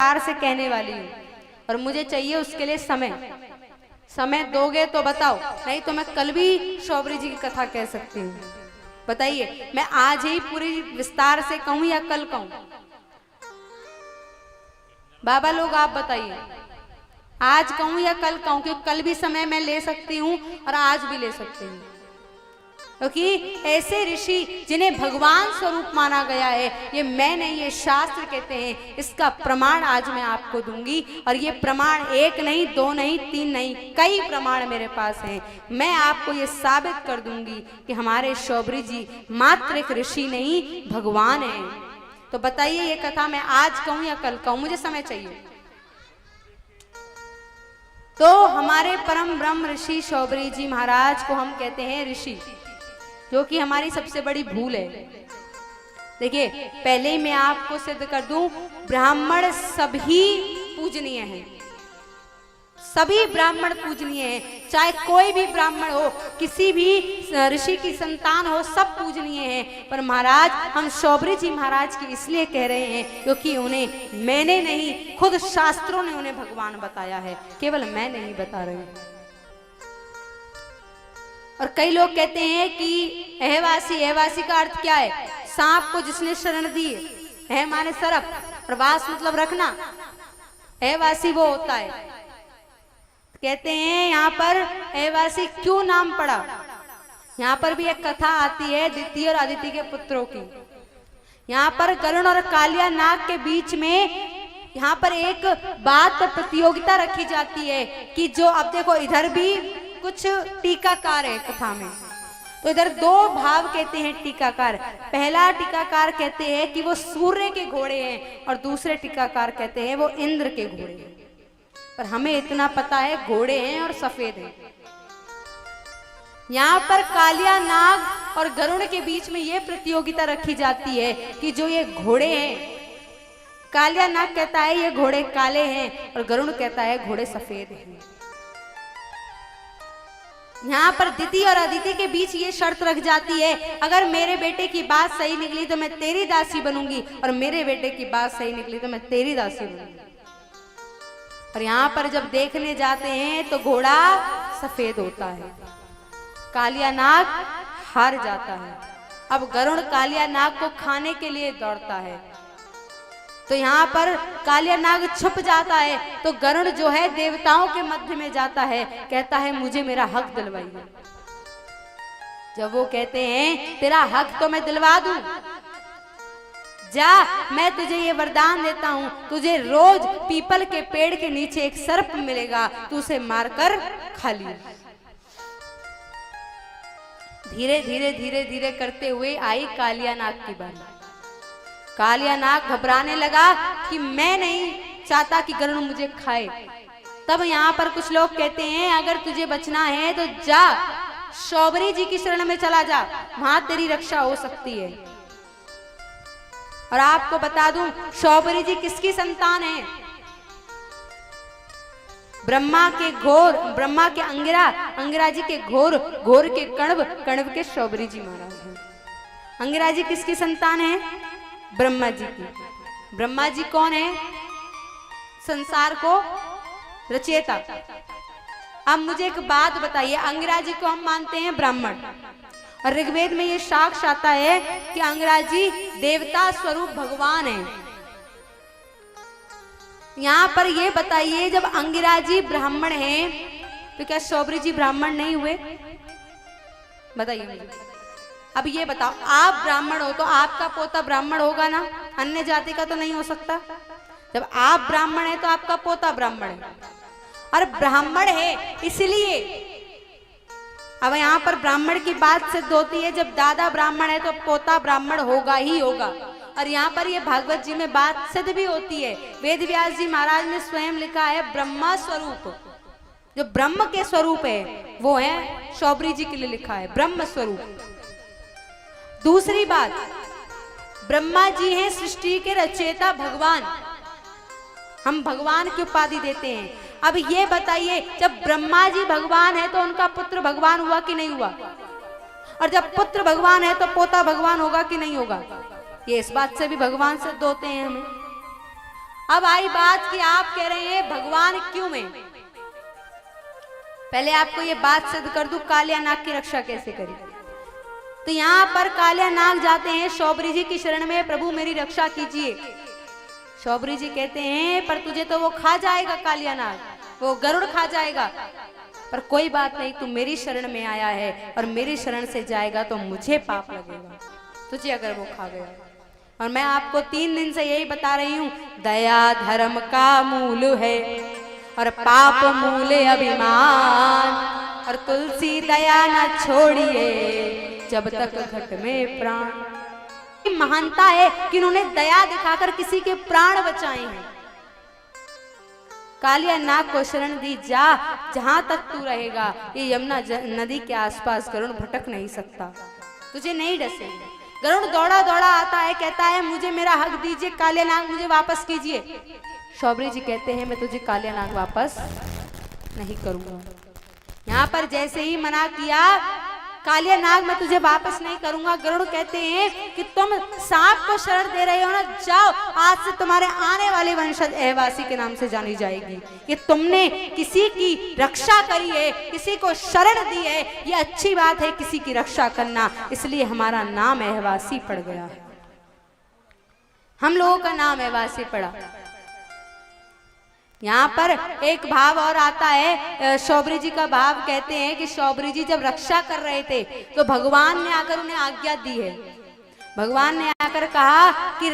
प्यार से कहने वाली हूँ और मुझे चाहिए उसके लिए समय। समय दोगे तो बताओ, नहीं तो मैं कल भी शौबरी जी की कथा कह सकती हूँ। बताइए, मैं आज ही पूरी विस्तार से कहूँ या कल कहूँ? बाबा लोग आप बताइए, आज कहूँ या कल कहूँ? क्योंकि कल भी समय मैं ले सकती हूँ और आज भी ले सकती हूँ, क्योंकि ऐसे ऋषि जिन्हें भगवान स्वरूप माना गया है, ये मैं नहीं, ये शास्त्र कहते हैं। इसका प्रमाण आज मैं आपको दूंगी और ये प्रमाण एक नहीं, दो नहीं, तीन नहीं, कई प्रमाण मेरे पास हैं। मैं आपको ये साबित कर दूंगी कि हमारे शौबरी जी मात्र एक ऋषि नहीं, भगवान हैं। तो बताइए, ये कथा मैं आज कहूं या कल कहूं? मुझे समय चाहिए। तो हमारे परम ब्रह्म ऋषि शौबरी जी महाराज को हम कहते हैं ऋषि, जो कि हमारी सबसे बड़ी भूल है। देखिए, पहले ही मैं आपको सिद्ध कर दूं, ब्राह्मण सभी पूजनीय हैं, सभी ब्राह्मण पूजनीय हैं। चाहे कोई भी ब्राह्मण हो, किसी भी ऋषि की संतान हो, सब पूजनीय हैं। पर महाराज, हम शौबरी जी महाराज की इसलिए कह रहे हैं क्योंकि उन्हें मैंने नहीं, खुद शास्त्रों ने उन्हें भगवान बताया है, केवल मैं नहीं बता रही हूं। और कई लोग कहते हैं कि अहवासी, अहवासी का अर्थ क्या है? सांप को जिसने शरण दी। अह माने सर्प और वास मतलब रखना, अहवासी वो होता है। कहते हैं यहाँ पर अहवासी क्यों नाम पड़ा? यहाँ पर भी एक कथा आती है दिति और अदिति के पुत्रों की। यहाँ पर गरुण और कालिया नाग के बीच में यहाँ पर एक बात प्रतियोगिता रखी जाती है कि जो, अब देखो इधर भी कुछ टीकाकार है कथा में, तो इधर दो भाव कहते हैं टीकाकार। पहला टीकाकार कहते हैं कि वो सूर्य के घोड़े हैं और दूसरे टीकाकार कहते हैं वो इंद्र के घोड़े हैं। पर हमें इतना पता है घोड़े हैं और सफेद हैं। यहाँ पर कालिया नाग और गरुड़ के बीच में ये प्रतियोगिता रखी जाती है कि जो ये घोड़े हैं, कालिया नाग कहता है ये घोड़े काले हैं और गरुड़ कहता है घोड़े सफेद हैं। यहाँ पर दिति और अदिति के बीच ये शर्त रख जाती है, अगर मेरे बेटे की बात सही निकली तो मैं तेरी दासी बनूंगी और मेरे बेटे की बात सही निकली तो मैं तेरी दासी बनूंगी। और यहाँ पर जब देखने जाते हैं तो घोड़ा सफेद होता है, कालिया नाग हार जाता है। अब गरुड़ कालिया नाग को खाने के लिए दौड़ता है, तो यहाँ पर कालिया नाग छुप जाता है, तो गरुड़ जो है देवताओं के मध्य में जाता है, कहता है मुझे मेरा हक दिलवाइए। जब वो कहते हैं तेरा हक तो मैं दिलवा दूं, जा, मैं तुझे ये वरदान देता हूं, तुझे रोज पीपल के पेड़ के नीचे एक सर्प मिलेगा, तू उसे मारकर खा ली। धीरे धीरे धीरे धीरे करते हुए आई कालिया नाग की बारी। कालिया नाग घबराने लगा कि मैं नहीं चाहता कि गरुड़ मुझे खाए। तब यहाँ पर कुछ लोग कहते हैं अगर तुझे बचना है तो जा, शौबरी जी की शरण में चला जा, वहां तेरी रक्षा हो सकती है। और आपको बता दूं, शौबरी जी किसकी संतान है? ब्रह्मा के घोर, ब्रह्मा के अंगिरा, अंगिरा जी के घोर, घोर के कण्व, कण्व के शौबरी जी महाराज हैं। अंगिरा जी किसकी संतान है? ब्रह्मा जी की। ब्रह्मा जी कौन है? संसार को रचयिता। अब मुझे एक बात बताइए, अंगिरा जी को हम मानते हैं ब्राह्मण, और ऋग्वेद में ये साक्ष्य आता है कि अंगिरा जी देवता स्वरूप भगवान है। यहाँ पर ये बताइए, जब अंगिरा जी ब्राह्मण हैं तो क्या शौबरी जी ब्राह्मण नहीं हुए? बताइए मुझे। अब ये बताओ, आप ब्राह्मण हो तो आपका पोता ब्राह्मण होगा ना, अन्य जाति का तो नहीं हो सकता। जब आप ब्राह्मण है तो आपका पोता ब्राह्मण है, और ब्राह्मण है इसलिए अब यहाँ पर ब्राह्मण की बात सिद्ध होती है, जब दादा ब्राह्मण है तो पोता ब्राह्मण होगा ही होगा। और यहाँ पर ये भागवत जी में बात सिद्ध भी होती है। वेद व्यास जी महाराज ने स्वयं लिखा है ब्रह्मा स्वरूप, जो ब्रह्म के स्वरूप है वो है शौबरी जी के लिए लिखा है ब्रह्म स्वरूप। दूसरी बात, ब्रह्मा जी हैं सृष्टि के रचयिता भगवान, हम भगवान की उपाधि देते हैं। अब ये बताइए, जब ब्रह्मा जी भगवान है तो उनका पुत्र भगवान हुआ कि नहीं हुआ? और जब पुत्र भगवान है तो पोता भगवान होगा कि नहीं होगा? ये इस बात से भी भगवान सिद्ध होते हैं हमें। अब आई बात कि आप कह रहे हैं भगवान क्यों में। पहले आपको ये बात सिद्ध कर दूं कालिया नाग की रक्षा कैसे करी। तो यहाँ पर कालिया नाग जाते हैं शौबरी जी की शरण में, प्रभु मेरी रक्षा कीजिए। शौबरी जी कहते हैं पर तुझे तो वो खा जाएगा कालिया नाग, वो गरुड़ खा जाएगा। पर कोई बात नहीं, तू मेरी शरण में आया है और मेरी शरण से जाएगा तो मुझे पाप लगेगा तुझे अगर वो खा गया। और मैं आपको 3 दिन से यही बता रही हूं, दया धर्म का मूल है और पाप मूल अभिमान, और तुलसी दया न छोड़िए जब तक घट में प्राण। महानता है कि उन्होंने दया दिखाकर किसी के प्राण बचाए हैं। कालिया नाग को शरण दी, जा जहां तक तू रहेगा ये यमुना नदी के आसपास गरुड़ भटक नहीं सकता, तुझे नहीं डसेंगे। गरुड़ दौड़ा दौड़ा आता है, कहता है मुझे मेरा हक दीजिए, कालिया नाग मुझे वापस कीजिए। शौबरी जी कहते हैं मैं तुझे कालिया नाग वापस नहीं करूंगा। यहाँ पर जैसे ही मना किया कालिया नाग मैं तुझे वापस नहीं करूंगा, गरुड़ कहते हैं कि तुम सांप को शरण दे रहे हो ना, जाओ आज से तुम्हारे आने वाले वंशज अहवासी के नाम से जानी जाएगी कि तुमने किसी की रक्षा करी है, किसी को शरण दी है, ये अच्छी बात है किसी की रक्षा करना, इसलिए हमारा नाम अहवासी पड़ गया है, हम लोगों का नाम अहवासी पड़ा। यहाँ पर एक भाव और आता है, शौबरी जी का भाव कहते हैं कि शौबरी जी जब रक्षा कर रहे थे तो भगवान ने आकर उन्हें आज्ञा दी है। भगवान ने आकर कहा कि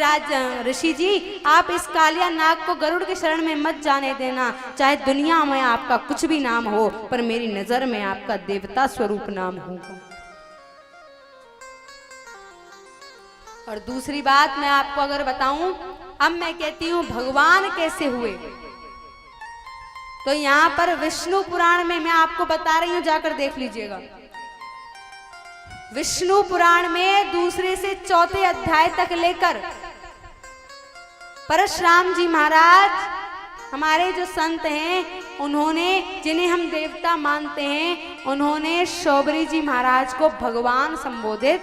ऋषि जी आप इस कालिया नाग को गरुड़ की शरण में मत जाने देना, चाहे दुनिया में आपका कुछ भी नाम हो पर मेरी नजर में आपका देवता स्वरूप नाम होगा। और दूसरी बात मैं आपको अगर बताऊं, अब मैं कहती हूं भगवान कैसे हुए, तो यहाँ पर विष्णु पुराण में मैं आपको बता रही हूं, जाकर देख लीजिएगा। विष्णु पुराण में 2 से 4 अध्याय तक लेकर परशुराम जी महाराज हमारे जो संत हैं उन्होंने, जिन्हें हम देवता मानते हैं, उन्होंने शौबरी जी महाराज को भगवान संबोधित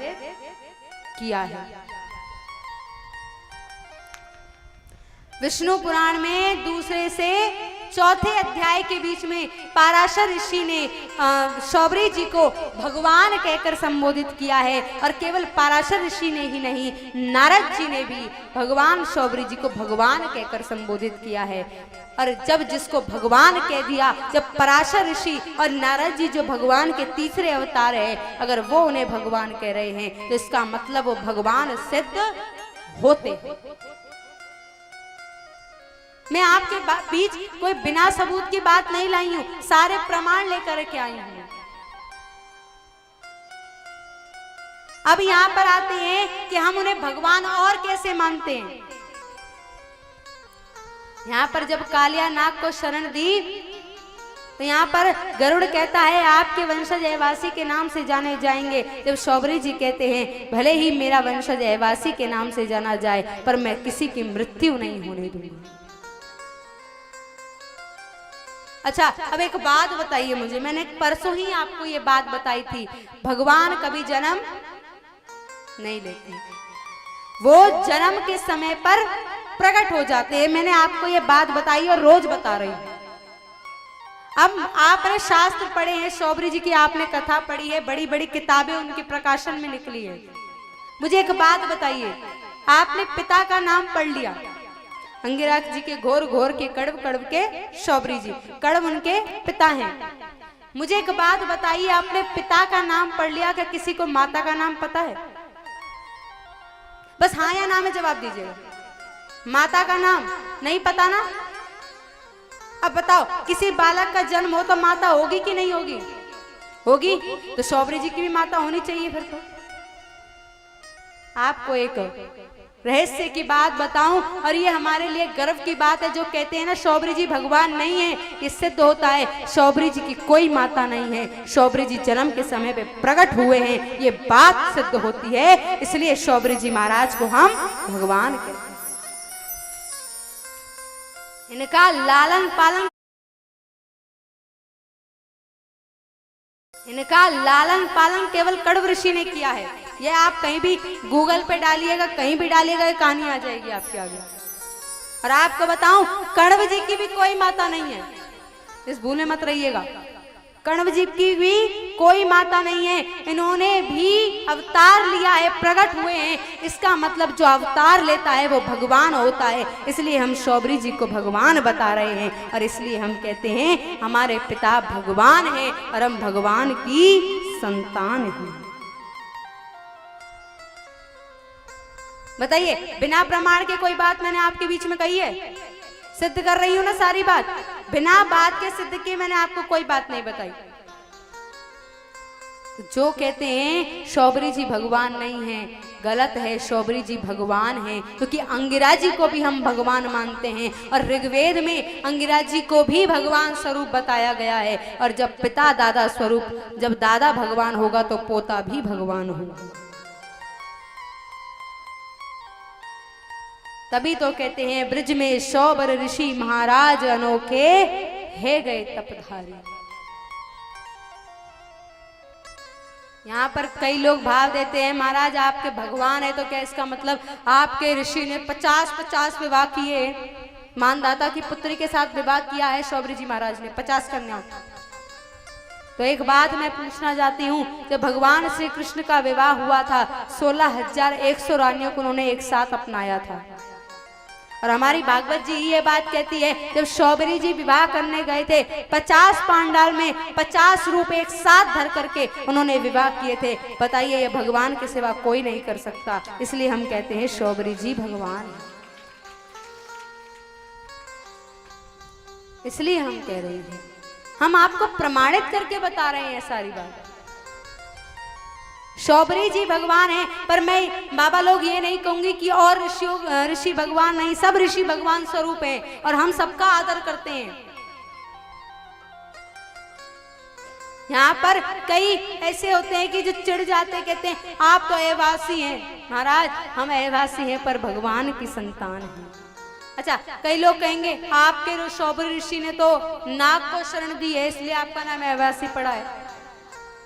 किया है। विष्णु पुराण में 2 से 4 अध्याय के बीच में पाराशर ऋषि ने शौबरी जी को भगवान कहकर संबोधित किया है। और केवल पाराशर ऋषि ने ही नहीं, नारद जी ने भी भगवान शौबरी जी को भगवान कहकर संबोधित किया है। और जब जिसको भगवान कह दिया, जब पराशर ऋषि और नारद जी जो भगवान के तीसरे अवतार है, अगर वो उन्हें भगवान कह रहे हैं तो इसका मतलब वो भगवान सिद्ध होते हैं। मैं आपके बीच कोई बिना सबूत की बात नहीं लाई हूं, सारे प्रमाण लेकर के आई हूं। अब यहां पर आते हैं कि हम उन्हें भगवान और कैसे मानते हैं। यहां पर जब कालिया नाग को शरण दी तो यहाँ पर गरुड़ कहता है आपके वंशज अहवासी के नाम से जाने जाएंगे। जब शौबरी जी कहते हैं भले ही मेरा वंशज अहवासी के नाम से जाना जाए पर मैं किसी की मृत्यु नहीं होने दूंगा। अच्छा, अब एक बात बताइए मुझे, मैंने परसों ही आपको ये बात बताई थी, भगवान कभी जन्म नहीं लेते, वो जन्म के समय पर प्रकट हो जाते हैं। मैंने आपको ये बात बताई और रोज बता रही हूं। अब आपने शास्त्र पढ़े हैं, शौबरी जी की आपने कथा पढ़ी है, बड़ी बड़ी किताबें उनके प्रकाशन में निकली है। मुझे एक बात बताइए, आपने पिता का नाम पढ़ लिया, अंगिराज जी के घोर घोर के कड़व कड़व के शौबरी जी, कड़व उनके पिता हैं। मुझे एक बात बताइए, आपने पिता का नाम पढ़ लिया, क्या किसी को माता का नाम पता है? बस हाँ या ना में जवाब दीजिएगा। माता का नाम नहीं पता ना? अब बताओ, किसी बालक का जन्म हो तो माता होगी कि नहीं होगी? होगी। तो शौबरी जी की भी माता होनी चाहिए। फिर तो आपको एक रहस्य की बात बताऊं, और ये हमारे लिए गर्व की बात है, जो कहते हैं ना शौबरी जी भगवान नहीं है, ये सिद्ध होता है। शौबरी जी की कोई माता नहीं है, शौबरी जी जन्म के समय पे प्रकट हुए हैं, ये बात सिद्ध होती है। इसलिए शौबरी जी महाराज को हम भगवान कहते हैं। इनका लालन पालन, इनका लालन पालन केवल कड़व ऋषि ने किया है। ये आप कहीं भी गूगल पे डालिएगा, कहीं भी डालिएगा, ये कहानी आ जाएगी आपके आगे। और आपको बताऊं, कण्व जी की भी कोई माता नहीं है, इस भूले मत रहिएगा। कण्व जी की भी कोई माता नहीं है, इन्होंने भी अवतार लिया है, प्रकट हुए हैं। इसका मतलब जो अवतार लेता है वो भगवान होता है। इसलिए हम शौबरी जी को भगवान बता रहे हैं और इसलिए हम कहते हैं हमारे पिता भगवान हैं और हम भगवान की संतान हैं। बताइए, बिना प्रमाण के कोई बात मैंने आपके बीच में कही है? सिद्ध कर रही हूं ना सारी बात, बिना बात के सिद्ध किए मैंने आपको कोई बात नहीं बताई। जो कहते हैं शौबरी जी भगवान नहीं है, गलत है। शौबरी जी भगवान हैं, क्योंकि अंगिरा जी को भी हम भगवान मानते हैं और ऋग्वेद में अंगिरा जी को भी भगवान स्वरूप बताया गया है। और जब पिता दादा स्वरूप, जब दादा भगवान होगा तो पोता भी भगवान होगा। तभी तो कहते हैं ब्रज में शौबर ऋषि महाराज अनोखे है गए तपधारी। यहाँ पर कई लोग भाव देते हैं महाराज आपके भगवान है तो क्या इसका मतलब आपके ऋषि ने 50-50 विवाह किए? मानदाता की पुत्री के साथ विवाह किया है शौबरी जी महाराज ने 50 कन्याओं। तो एक बात मैं पूछना चाहती हूँ, जब भगवान श्री कृष्ण का विवाह हुआ था 16,100 रानियों को उन्होंने एक साथ अपनाया था। और हमारी भागवत जी ये बात कहती है, जब शौबरी जी विवाह करने गए थे 50 पांडाल में 50 रूप एक साथ धर करके उन्होंने विवाह किए थे। बताइए, ये भगवान के सिवा कोई नहीं कर सकता। इसलिए हम कहते हैं शौबरी जी भगवान है। इसलिए हम कह रहे हैं, हम आपको प्रमाणित करके बता रहे हैं सारी बात। शौबरी जी भगवान है, पर मैं बाबा लोग ये नहीं कहूंगी कि और ऋषि भगवान नहीं, सब ऋषि भगवान स्वरूप हैं और हम सबका आदर करते हैं। यहाँ पर कई ऐसे होते हैं कि जो चिढ़ जाते, कहते हैं आप तो अवासी हैं। महाराज हम अवासी हैं पर भगवान की संतान हैं। अच्छा, कई लोग कहेंगे आपके शौबरी ऋषि ने तो नाग को शरण दी है इसलिए आपका नाम अवासी पड़ा है।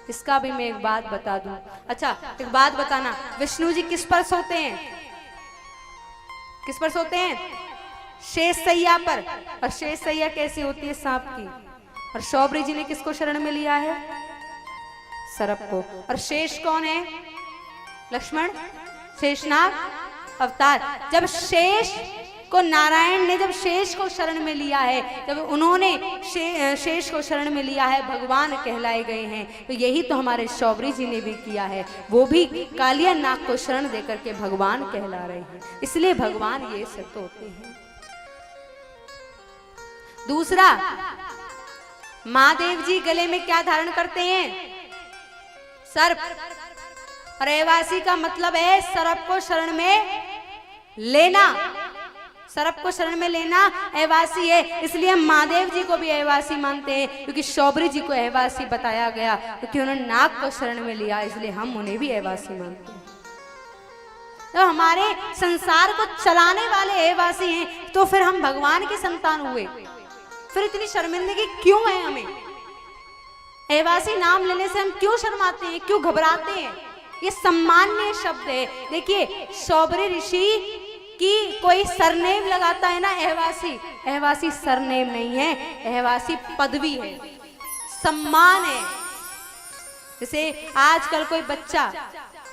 इसका भी मैं एक बात बता दूं। अच्छा, एक बात बताना, विष्णु जी किस पर सोते हैं? किस पर सोते हैं? शेष सैया पर। और शेष सैया कैसी होती है? सांप की। और शौबरी जी ने किसको शरण में लिया है? सर्प को। और शेष कौन है? लक्ष्मण, शेषनाग अवतार। जब शेष को नारायण ने जब शेष को शरण में लिया है, जब उन्होंने शेष को शरण में लिया है, भगवान कहलाए गए हैं। तो यही तो हमारे शौबरी जी ने भी किया है, वो भी कालिया नाग को शरण देकर के भगवान कहला रहे हैं। इसलिए भगवान ये सत्य होते हैं। दूसरा, महादेव जी गले में क्या धारण करते हैं? सर्प। और अवासी का मतलब है सर्प को शरण में लेना। सर्प को शरण में लेना अवासी है। इसलिए हम महादेव जी को भी अवासी मानते हैं, क्योंकि शौबरी जी को अवासी बताया गया क्योंकि उन्होंने नाग को शरण में लिया, इसलिए हम उन्हें भी अवासी मानते हैं। तो हमारे संसार को चलाने वाले अवासी हैं, तो फिर हम भगवान की संतान हुए, फिर इतनी शर्मिंदगी क्यों है हमें? अवासी नाम लेने से हम क्यों शर्माते हैं, क्यों घबराते हैं? ये सम्मान्य शब्द है। देखिए, शौबरी ऋषि कि कोई सरनेम लगाता है ना अहवासी, अहवासी सरनेम नहीं है, अहवासी पदवी है, सम्मान है। जैसे आजकल कोई बच्चा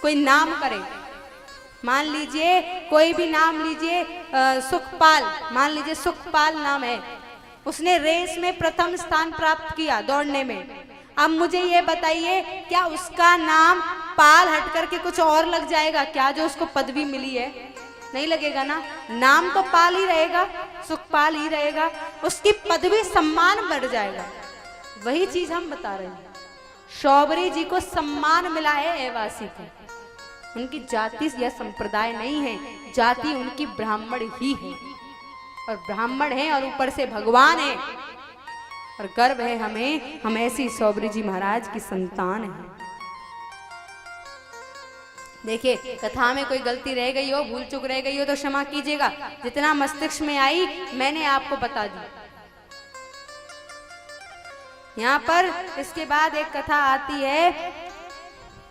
कोई नाम करे, मान लीजिए कोई भी नाम लीजिए, सुखपाल, मान लीजिए सुखपाल नाम है, उसने रेस में प्रथम स्थान प्राप्त किया दौड़ने में। अब मुझे ये बताइए, क्या उसका नाम पाल हट करके कुछ और लग जाएगा क्या, जो उसको पदवी मिली है? नहीं लगेगा ना, नाम तो पाल ही रहेगा, सुखपाल ही रहेगा, उसकी पदवी सम्मान बढ़ जाएगा। वही चीज हम बता रहे हैं, शौबरी जी को सम्मान मिला है अवासी को। उनकी जाति या संप्रदाय नहीं है, जाति उनकी ब्राह्मण ही है, और ब्राह्मण है और ऊपर से भगवान है, और गर्व है हमें, हम ऐसी शौबरी जी महाराज की संतान हैं। देखिए, कथा में कोई गलती रह गई हो, भूल चूक रह गई हो तो क्षमा कीजिएगा, जितना मस्तिष्क में आई मैंने आपको बता दी। यहाँ पर इसके बाद एक कथा आती है